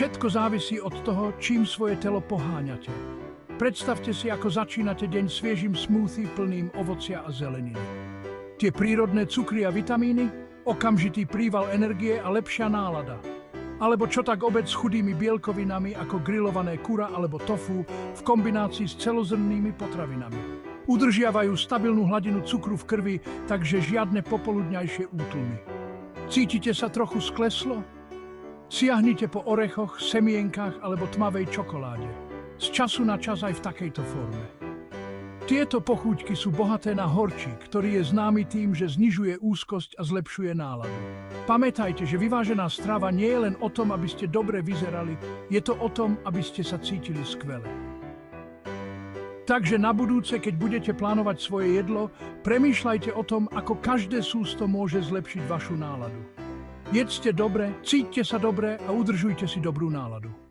Všetko závisí od toho, čím svoje telo poháňate. Predstavte si, ako začínate deň sviežim smoothie plným ovocia a zeleniny. Tie prírodné cukry a vitamíny, okamžitý príval energie a lepšia nálada. Alebo čo tak obed s chudými bielkovinami ako grillované kura alebo tofu v kombinácii s celozrnnými potravinami. Udržiavajú stabilnú hladinu cukru v krvi, takže žiadne popoludňajšie útlmy. Cítite sa trochu skleslo? Siahnite po orechoch, semienkach alebo tmavej čokoláde. Z času na čas aj v takejto forme. Tieto pochúťky sú bohaté na horčík, ktorý je známy tým, že znižuje úzkosť a zlepšuje náladu. Pamätajte, že vyvážená strava nie je len o tom, aby ste dobre vyzerali, je to o tom, aby ste sa cítili skvele. Takže na budúce, keď budete plánovať svoje jedlo, premýšľajte o tom, ako každé sústo môže zlepšiť vašu náladu. Jedzte dobre, cíťte sa dobre a udržujte si dobrú náladu.